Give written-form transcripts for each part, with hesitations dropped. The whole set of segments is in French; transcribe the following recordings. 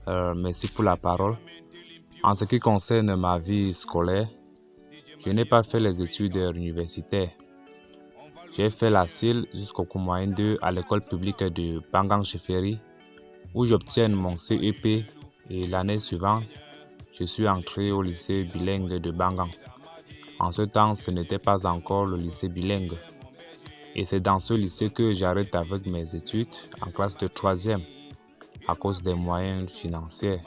Merci pour la parole. En ce qui concerne ma vie scolaire, je n'ai pas fait les études universitaires. J'ai fait la CIL jusqu'au cours moyen 2 à l'école publique de Bangang Chefferie, où j'obtiens mon CEP et l'année suivante, je suis entré au lycée bilingue de Bangang. En ce temps, ce n'était pas encore le lycée bilingue. Et c'est dans ce lycée que j'arrête avec mes études en classe de 3e à cause des moyens financiers.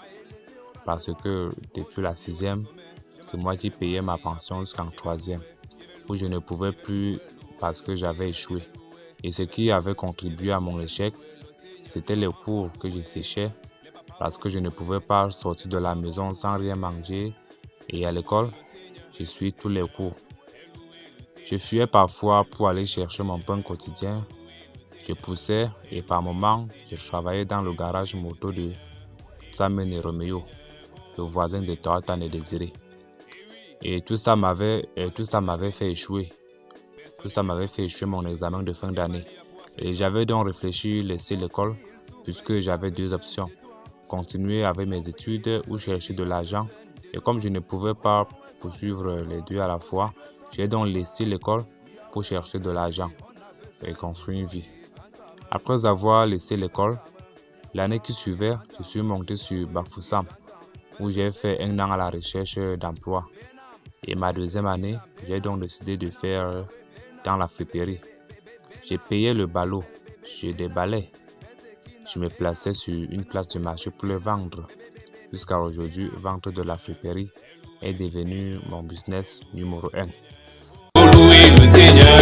Parce que depuis la 6e, c'est moi qui payais ma pension jusqu'en 3e, où je ne pouvais plus parce que j'avais échoué. Et ce qui avait contribué à mon échec, c'était les cours que je séchais parce que je ne pouvais pas sortir de la maison sans rien manger. Et à l'école, je suis tous les cours. Je fuyais parfois pour aller chercher mon pain quotidien. Je poussais et par moments, je travaillais dans le garage moto de Samen et Romeo, le voisin de Toyota et Désiré. Et tout ça m'avait fait échouer. Tout ça m'avait fait échouer mon examen de fin d'année. Et j'avais donc réfléchi laisser l'école puisque j'avais deux options. Continuer avec mes études ou chercher de l'argent. Et comme je ne pouvais pas poursuivre les deux à la fois, j'ai donc laissé l'école pour chercher de l'argent et construire une vie. Après avoir laissé l'école, l'année qui suivait, je suis monté sur Bafoussam où j'ai fait un an à la recherche d'emploi. Et ma deuxième année, j'ai donc décidé de faire dans la friperie. J'ai payé le ballot, je déballais. Je me plaçais sur une place du marché pour le vendre. Jusqu'à aujourd'hui, vendre de la friperie est devenu mon business numéro 1. Louez le Seigneur,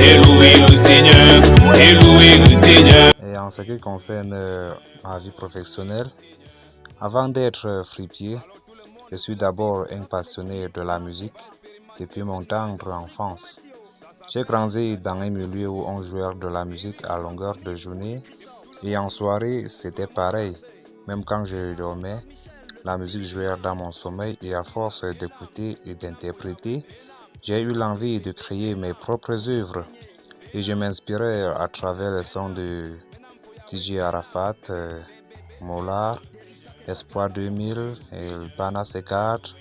et louez le Seigneur, et louez le Seigneur. Et en ce qui concerne ma vie professionnelle, avant d'être fripier, je suis d'abord un passionné de la musique depuis mon tendre enfance. J'ai grandi dans un milieu où on jouait de la musique à longueur de journée et en soirée c'était pareil. Même quand je dormais, la musique jouait dans mon sommeil et à force d'écouter et d'interpréter, j'ai eu l'envie de créer mes propres œuvres et je m'inspirais à travers les sons de DJ Arafat, Molar, Espoir 2000, Bana C4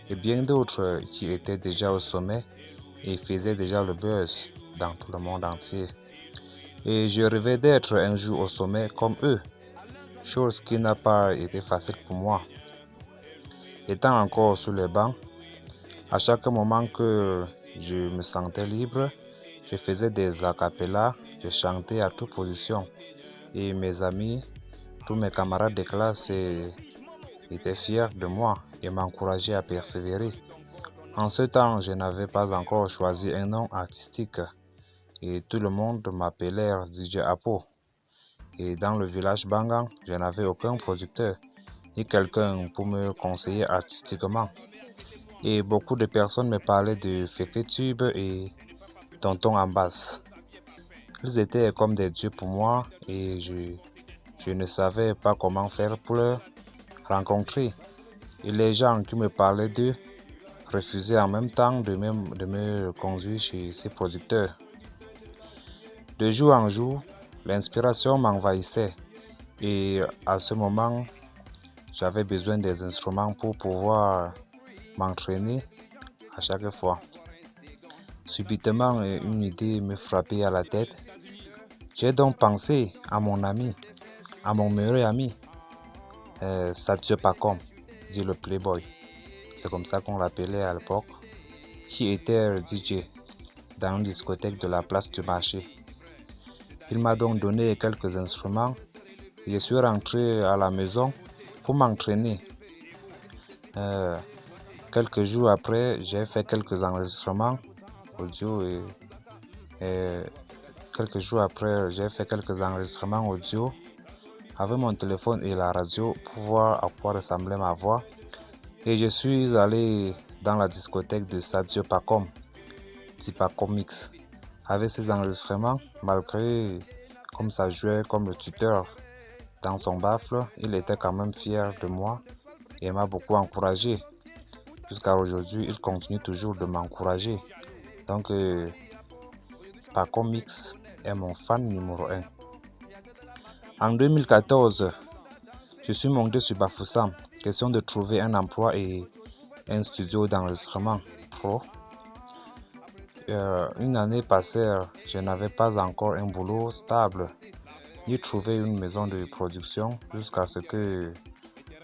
et bien d'autres qui étaient déjà au sommet et faisaient déjà le buzz dans tout le monde entier. Et je rêvais d'être un jour au sommet comme eux, chose qui n'a pas été facile pour moi. Étant encore sur les bancs, à chaque moment que je me sentais libre, je faisais des acapellas, je chantais à toute position. Et mes amis, tous mes camarades de classe étaient fiers de moi et m'encourageaient à persévérer. En ce temps, je n'avais pas encore choisi un nom artistique et tout le monde m'appelait DJ Apo. Et dans le village Bangang, je n'avais aucun producteur ni quelqu'un pour me conseiller artistiquement. Et beaucoup de personnes me parlaient de Fefe Tube et Tonton Ambas. Ils étaient comme des dieux pour moi et je ne savais pas comment faire pour les rencontrer. Et les gens qui me parlaient d'eux refusaient en même temps de me conduire chez ces producteurs. De jour en jour, l'inspiration m'envahissait et à ce moment, j'avais besoin des instruments pour pouvoir m'entraîner à chaque fois. Subitement, une idée me frappait à la tête. J'ai donc pensé à mon ami, à mon meilleur ami, Sadio Pacom, dit le Playboy. C'est comme ça qu'on l'appelait à l'époque, qui était DJ dans une discothèque de la place du marché. Il m'a donc donné quelques instruments et je suis rentré à la maison pour m'entraîner. Quelques jours après, j'ai fait quelques enregistrements audio et quelques jours après, j'ai fait quelques enregistrements audio avec mon téléphone et la radio pour voir à quoi ressemblait ma voix. Et je suis allé dans la discothèque de Sadio Pacom, Tipacom Mix. Avec ces enregistrements, malgré comme ça jouait comme le tuteur dans son baffle, il était quand même fier de moi et m'a beaucoup encouragé. Jusqu'à aujourd'hui, il continue toujours de m'encourager. Donc, Pacom Mix est mon fan numéro 1. En 2014, Je suis monté sur Bafoussam, question de trouver un emploi et un studio d'enregistrement pro. Une année passée, je n'avais pas encore un boulot stable, ni trouvé une maison de production jusqu'à ce que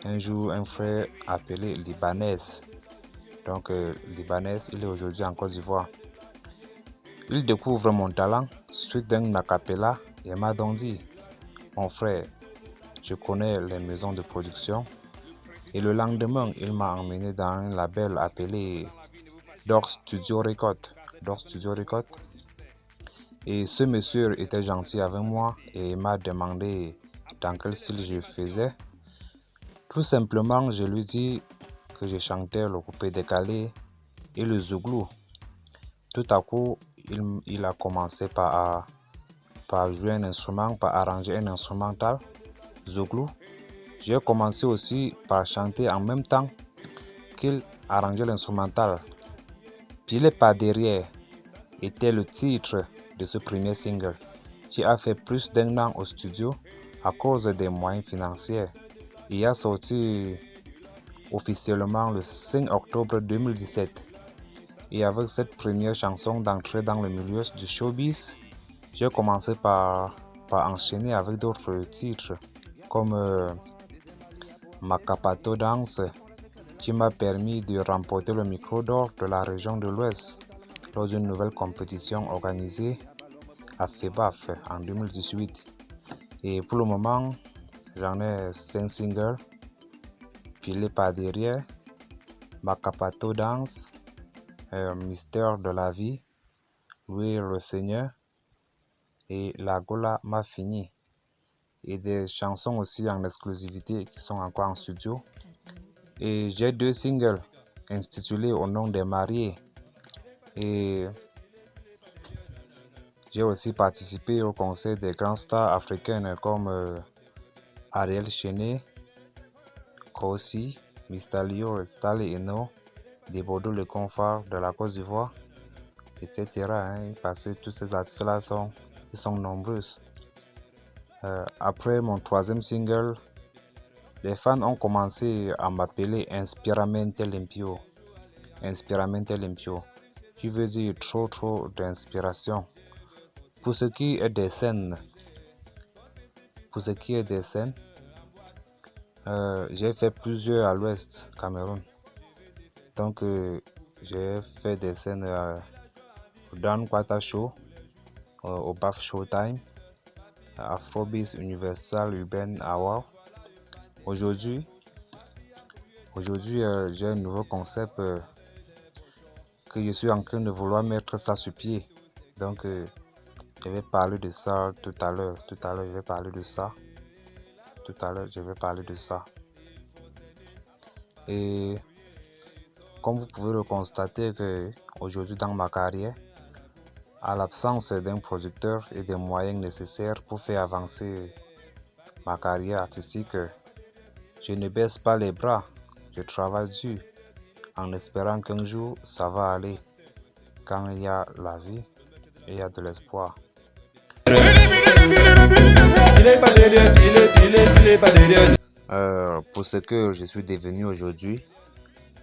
un jour un frère appelé Libanais, donc Libanais, il est aujourd'hui en Côte d'Ivoire. Il découvre mon talent suite d'un acapella et m'a donc dit, mon frère, je connais les maisons de production. Et le lendemain, il m'a emmené dans un label appelé Dor Studio Record. Dor Studio Record. Et ce monsieur était gentil avec moi et m'a demandé dans quel style je faisais. Tout simplement, je lui dis que je chantais le coupé décalé et le zouglou. Tout à coup, il a commencé par jouer un instrument, par arranger un instrumental, zouglou. J'ai commencé aussi par chanter en même temps qu'il arrangeait l'instrumental. Pile par derrière était le titre de ce premier single, qui a fait plus d'un an au studio à cause des moyens financiers. Il a sorti officiellement le 5 octobre 2017. Et avec cette première chanson d'entrée dans le milieu du showbiz, j'ai commencé par enchaîner avec d'autres titres comme Makapato Dance, qui m'a permis de remporter le micro d'or de la région de l'Ouest lors d'une nouvelle compétition organisée à FEBAF en 2018. Et pour le moment, j'en ai 5 singles, Pilé par derrière, Makapato Dance, Mystère de la vie, Louer le Seigneur et La Gola m'a fini. Et des chansons aussi en exclusivité qui sont encore en studio. Et j'ai 2 singles intitulés Au nom des mariés. Et j'ai aussi participé au concert des grands stars africaines comme Ariel Chené, Kossi, Mistalio, Stali Eno, des Bordeaux le Confort de la Côte d'Ivoire, etc. Parce que tous ces artistes-là sont nombreux. Après mon 3e single, les fans ont commencé à m'appeler Inspiramente Limpio. Inspiramente Limpio, qui veut dire trop d'inspiration. Pour ce qui est des scènes, j'ai fait plusieurs à l'ouest, Cameroun. Donc, j'ai fait des scènes au Dan Kwata Show, au BAF Showtime, à Afrobeats Universal Urban Hour. Aujourd'hui, j'ai un nouveau concept que je suis en train de vouloir mettre ça sur pied. Donc, je vais parler de ça tout à l'heure. Je vais parler de ça. Et comme vous pouvez le constater que aujourd'hui dans ma carrière, à l'absence d'un producteur et des moyens nécessaires pour faire avancer ma carrière artistique, je ne baisse pas les bras. Je travaille dur en espérant qu'un jour ça va aller. Quand il y a la vie et il y a de l'espoir. Pour ce que je suis devenu aujourd'hui,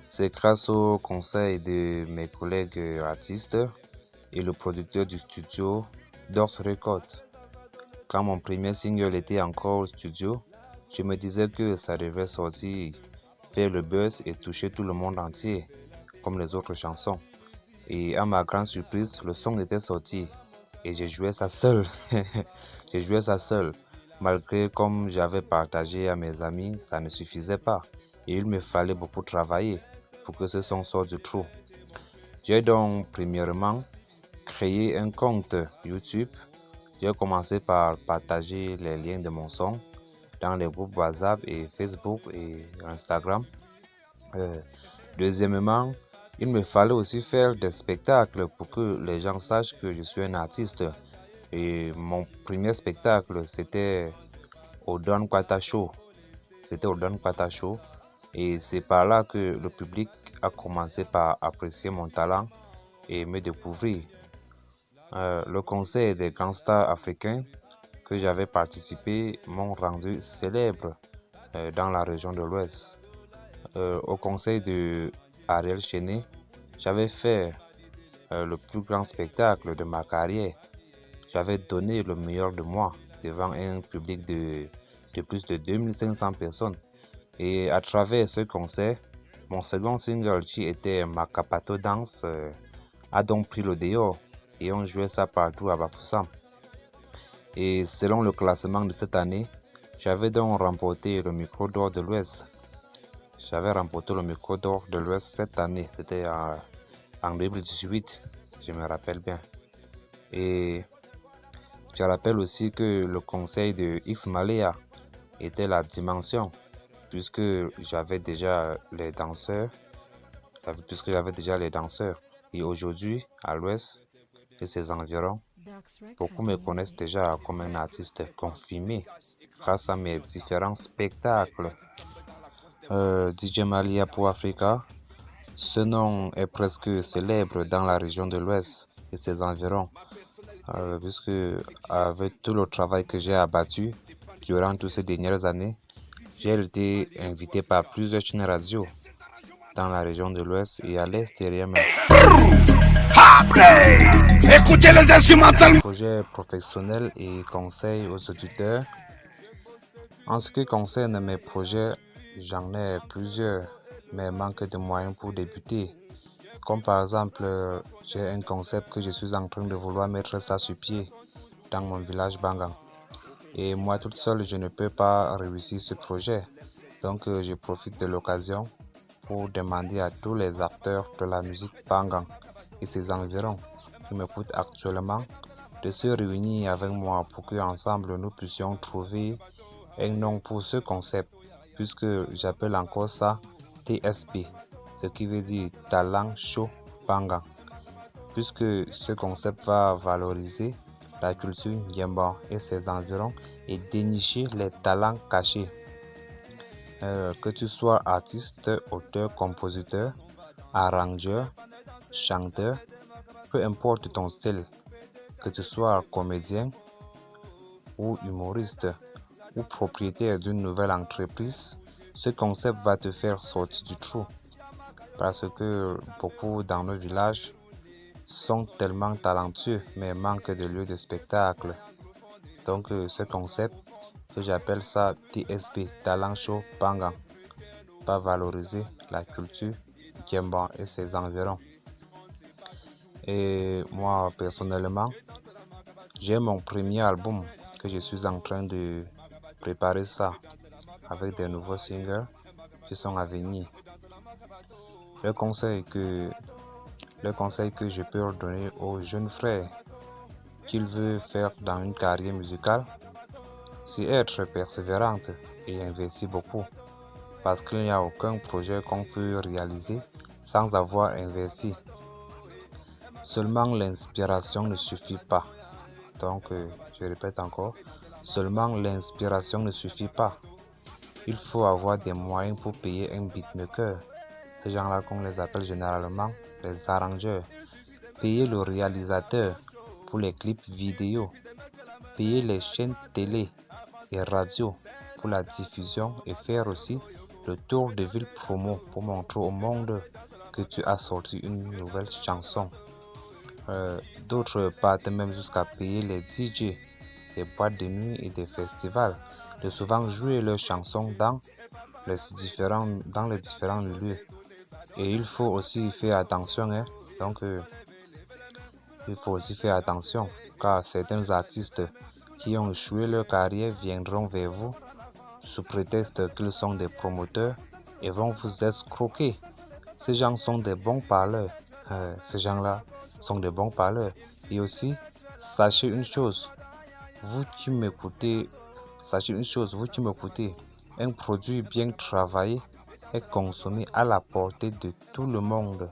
c'est grâce au conseil de mes collègues artistes et le producteur du studio Dors Record. Quand mon premier single était encore au studio, je me disais que ça devait sortir, faire le buzz et toucher tout le monde entier, comme les autres chansons. Et à ma grande surprise, le son était sorti et j'ai joué ça seul. Malgré comme j'avais partagé à mes amis, ça ne suffisait pas. Et il me fallait beaucoup travailler pour que ce son sorte du trou. J'ai donc premièrement créé un compte YouTube. J'ai commencé par partager les liens de mon son dans les groupes WhatsApp et Facebook et Instagram. Deuxièmement, il me fallait aussi faire des spectacles pour que les gens sachent que je suis un artiste. Et mon premier spectacle, c'était au Don Kwata Show. Et c'est par là que le public a commencé par apprécier mon talent et me découvrir. Le concert des grands stars africains que j'avais participé m'ont rendu célèbre dans la région de l'Ouest. Au conseil de Ariel Chéné, j'avais fait le plus grand spectacle de ma carrière. J'avais donné le meilleur de moi devant un public de plus de 2500 personnes. Et à travers ce concert, mon second single qui était Makapato Dance a donc pris le dehors et on jouait ça partout à Bafoussam. Et selon le classement de cette année, j'avais donc remporté le micro d'or de l'Ouest. J'avais remporté le micro d'or de l'Ouest cette année, c'était en 2018, je me rappelle bien. Et je rappelle aussi que le conseil de X Malea était la dimension, puisque j'avais déjà les danseurs, Et aujourd'hui, à l'Ouest et ses environs, beaucoup me connaissent déjà comme un artiste confirmé grâce à mes différents spectacles. DJ Malea pour Africa, ce nom est presque célèbre dans la région de l'Ouest et ses environs, puisque avec tout le travail que j'ai abattu durant toutes ces dernières années, j'ai été invité par plusieurs chaînes radio dans la région de l'Ouest et à l'extérieur même. Écoutez les instrumentales. Projet professionnel et conseils aux auditeurs. En ce qui concerne mes projets, j'en ai plusieurs, mais manque de moyens pour débuter. Comme par exemple, j'ai un concept que je suis en train de vouloir mettre ça sur pied dans mon village Bangang. Et moi toute seule, je ne peux pas réussir ce projet. Donc je profite de l'occasion pour demander à tous les acteurs de la musique Bangang et ses environs qui m'écoutent actuellement de se réunir avec moi pour qu'ensemble nous puissions trouver un nom pour ce concept, puisque j'appelle encore ça TSP, ce qui veut dire Talent Show Bangang, puisque ce concept va valoriser la culture Yemba et ses environs et dénicher les talents cachés. Que tu sois artiste, auteur, compositeur, arrangeur, chanteur, peu importe ton style, que tu sois comédien ou humoriste ou propriétaire d'une nouvelle entreprise, ce concept va te faire sortir du trou, parce que beaucoup dans nos villages sont tellement talentueux mais manquent de lieux de spectacle. Donc ce concept, que j'appelle ça TSP, Talent Show Bangang, va valoriser la culture Kiemba et ses environs. Et moi personnellement, j'ai mon premier album que je suis en train de préparer ça avec des nouveaux singles qui sont à venir. Le conseil que je peux donner aux jeunes frères qu'ils veulent faire dans une carrière musicale, c'est être persévérante et investir beaucoup, parce qu'il n'y a aucun projet qu'on peut réaliser sans avoir investi. Seulement l'inspiration ne suffit pas. Donc, je répète encore, seulement l'inspiration ne suffit pas. Il faut avoir des moyens pour payer un beatmaker. Ces gens-là qu'on les appelle généralement les arrangeurs. Payer le réalisateur pour les clips vidéo. Payer les chaînes télé et radio pour la diffusion et faire aussi le tour de ville promo pour montrer au monde que tu as sorti une nouvelle chanson. D'autres partent même jusqu'à payer les DJ des boîtes de nuit et des festivals de souvent jouer leurs chansons dans les différents lieux. Et il faut aussi faire attention, hein. Donc il faut aussi faire attention, car certains artistes qui ont échoué leur carrière viendront vers vous sous prétexte qu'ils sont des promoteurs et vont vous escroquer. Ces gens sont des bons parleurs. Ces gens-là sont des bons parleurs. Et aussi, sachez une chose, vous qui m'écoutez, un produit bien travaillé est consommé à la portée de tout le monde.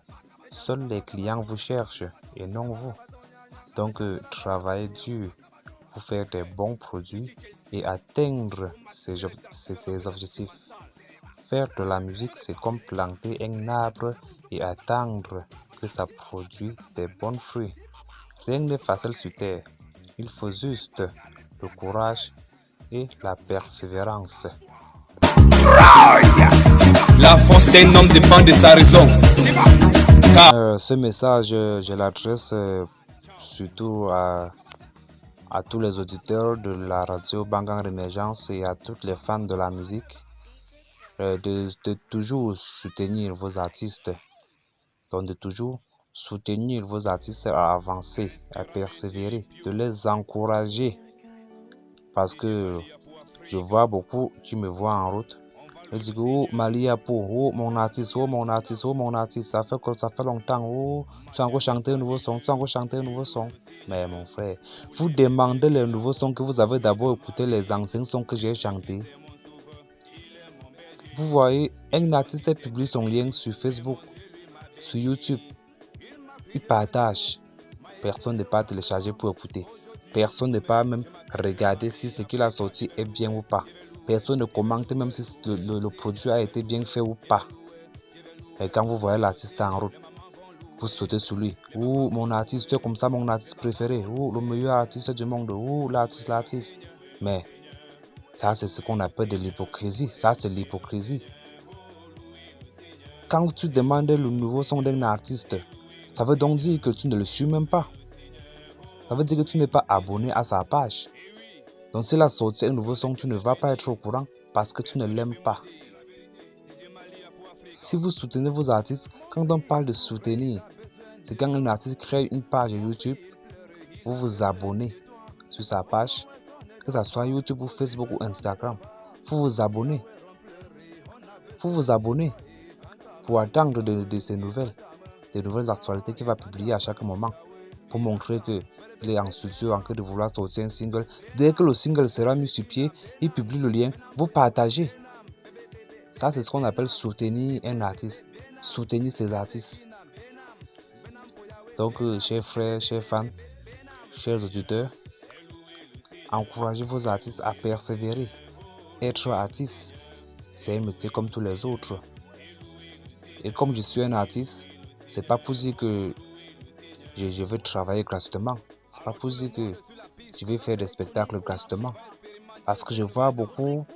Seuls les clients vous cherchent et non vous. Donc, travaillez dur pour faire des bons produits et atteindre ces objectifs. Faire de la musique, c'est comme planter un arbre et attendre que ça produise des bons fruits. Rien n'est facile sur terre. Il faut juste le courage et la persévérance. La force d'un homme dépend de sa raison. Ce message, je l'adresse surtout à tous les auditeurs de la radio Bangang Émergence et à toutes les fans de la musique de toujours soutenir vos artistes. Donc de toujours soutenir vos artistes à avancer, à persévérer, de les encourager. Parce que je vois beaucoup qui me voient en route. Je dis que oh, Malia pour oh, mon artiste, oh mon artiste, oh mon artiste, ça fait longtemps, oh, tu as encore chanté un nouveau son, tu as encore chanté un nouveau son. Mais mon frère, vous demandez les nouveaux sons que vous avez d'abord écouté les anciens sons que j'ai chantés. Vous voyez, un artiste publie son lien sur Facebook, sur YouTube, il partage. Personne ne peut télécharger pour écouter. Personne ne peut même regarder si ce qu'il a sorti est bien ou pas. Personne ne commente même si le produit a été bien fait ou pas. Et quand vous voyez l'artiste en route, vous sautez sur lui. Ou mon artiste, tu es comme ça mon artiste préféré. Ou le meilleur artiste du monde. Ou l'artiste. Mais ça, c'est ce qu'on appelle de l'hypocrisie. Ça, c'est l'hypocrisie. Quand tu demandes le nouveau son d'un artiste, ça veut donc dire que tu ne le suis même pas. Ça veut dire que tu n'es pas abonné à sa page. Donc s'il a sorti un nouveau son, tu ne vas pas être au courant parce que tu ne l'aimes pas. Si vous soutenez vos artistes, quand on parle de soutenir, c'est quand un artiste crée une page YouTube, vous vous abonnez sur sa page, que ce soit YouTube ou Facebook ou Instagram. Vous vous abonnez. Vous vous abonnez pour attendre de ces nouvelles, des nouvelles actualités qu'il va publier à chaque moment. Pour montrer qu'il est en studio en train de vouloir sortir un single. Dès que le single sera mis sur pied, il publie le lien, vous partagez. Ça, c'est ce qu'on appelle soutenir un artiste, soutenir ses artistes. Donc, chers frères, chers fans, chers auditeurs, encouragez vos artistes à persévérer. Être artiste, c'est un métier comme tous les autres. Et comme je suis un artiste, c'est pas pour dire que je veux travailler gratuitement. C'est pas pour dire que je vais faire des spectacles gratuitement. Parce que je vois beaucoup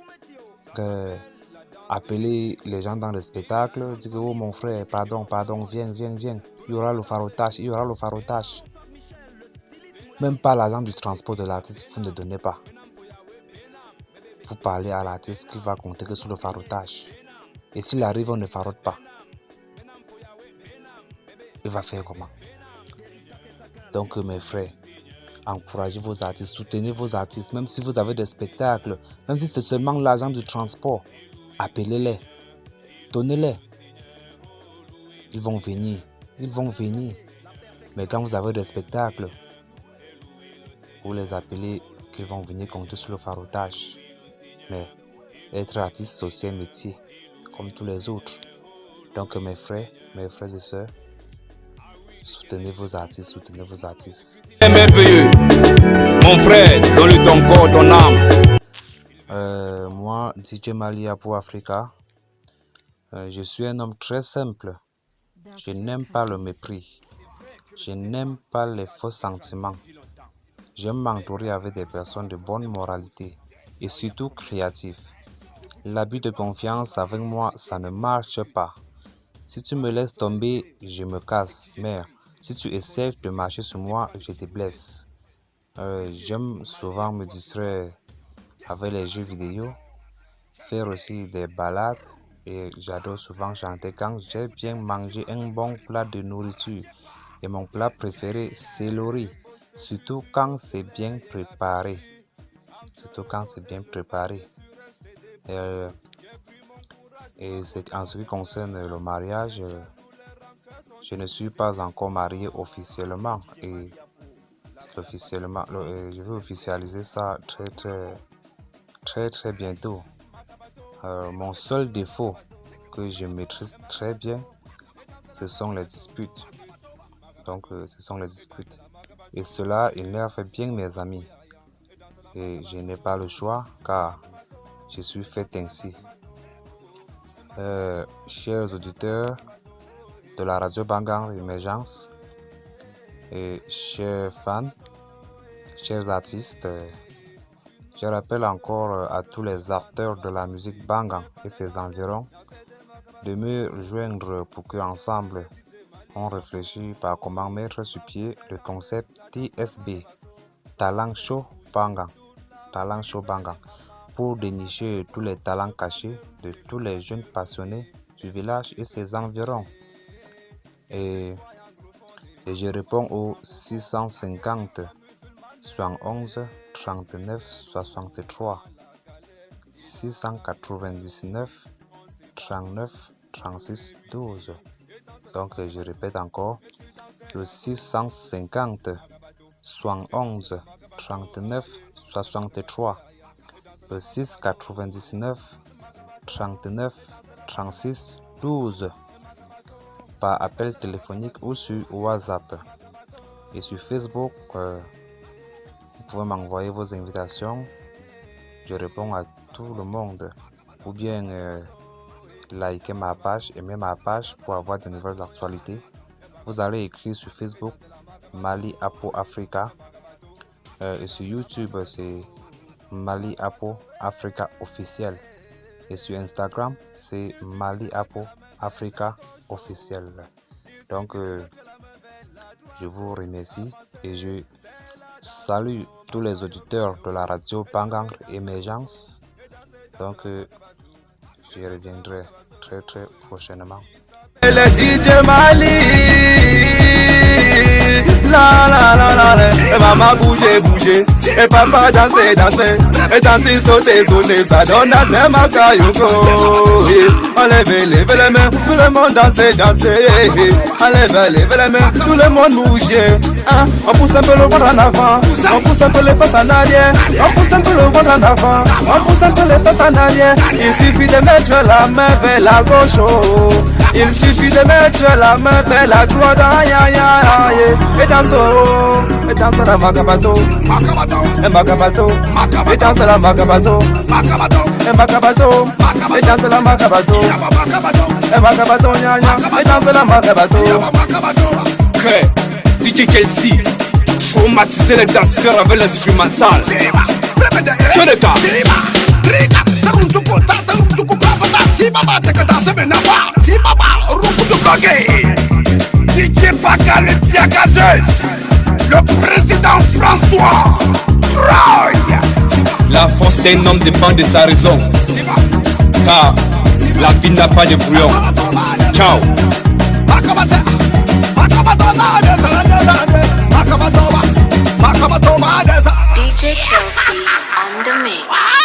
appeler les gens dans les spectacles, dire que oh mon frère, pardon, viens. Il y aura le farotage. Même pas l'argent du transport de l'artiste, vous ne donnez pas. Vous parlez à l'artiste qu'il va compter que sur le farotage. Et s'il arrive, on ne farote pas. Il va faire comment? Donc mes frères, encouragez vos artistes, soutenez vos artistes, même si vous avez des spectacles, même si c'est seulement l'argent du transport, appelez-les, donnez-les. Ils vont venir. Mais quand vous avez des spectacles, vous les appelez qu'ils vont venir compter sur le farotage. Mais être artiste, c'est aussi un métier, comme tous les autres. Donc mes frères et sœurs, soutenez vos artistes. C'est merveilleux. Mon frère, donne-lui ton corps, ton âme. Moi, DJ Malia pour Africa, je suis un homme très simple. Je n'aime pas le mépris. Je n'aime pas les faux sentiments. J'aime m'entourer avec des personnes de bonne moralité et surtout créatives. L'abus de confiance avec moi, ça ne marche pas. Si tu me laisses tomber, je me casse. Mais si tu essaies de marcher sur moi, je te blesse. J'aime souvent me distraire avec les jeux vidéo, faire aussi des balades et j'adore souvent chanter quand j'ai bien mangé un bon plat de nourriture. Et mon plat préféré, c'est le riz, surtout quand c'est bien préparé. Et en ce qui concerne le mariage, je ne suis pas encore marié officiellement et je vais officialiser ça très bientôt. Mon seul défaut que je maîtrise très bien, ce sont les disputes. Donc, ce sont les disputes. Et cela énerve bien mes amis. Et je n'ai pas le choix car je suis fait ainsi. Chers auditeurs de la radio Bangang Émergence et chers fans, chers artistes, je rappelle encore à tous les acteurs de la musique Bangang et ses environs de me rejoindre pour que ensemble on réfléchisse par comment mettre sur pied le concept TSB, Talent Show Bangang, pour dénicher tous les talents cachés de tous les jeunes passionnés du village et ses environs. Et je réponds au 650 71 39 63 699 39 36 12. Donc je répète encore, le 650 71 39 63, le 699 39 36 12 par appel téléphonique ou sur WhatsApp. Et sur Facebook, vous pouvez m'envoyer vos invitations. Je réponds à tout le monde. Ou bien liker ma page, aimer ma page pour avoir de nouvelles actualités. Vous allez écrire sur Facebook Mali Apo Africa. Et sur YouTube, c'est Mali Apo Africa officiel. Et sur Instagram, c'est Mali Apo Africa officiel. Donc, je vous remercie et je salue tous les auditeurs de la radio Bangang Émergence. Donc, je reviendrai très prochainement. Le DJ Mali, la la la la la, et maman bouger, et papa danser, et tante sauter, ça donne danser ma caillou. Enlevez les mains, tout le monde danser, enlevez les mains, tout le monde bouger. On pousse un peu le ventre en avant, on pousse un peu les fesses en arrière, on pousse un peu le ventre en avant, on pousse un peu les fesses en arrière. Il suffit de mettre la main vers la gauche. Il suffit de mettre la main vers la droite, et danse la makabato, et makabato, et danse la makabato, et makabato, et danse la makabato, et makabato, et danse la makabato. DJ Chelsea, traumatiser les danseurs avec l'instrumental. Que le cas. DJ Baka le diagazeuse, le président François Troy. La force d'un homme dépend de sa raison, car la vie n'a pas de brouillon. Ciao. DJ Chelsea on the mix.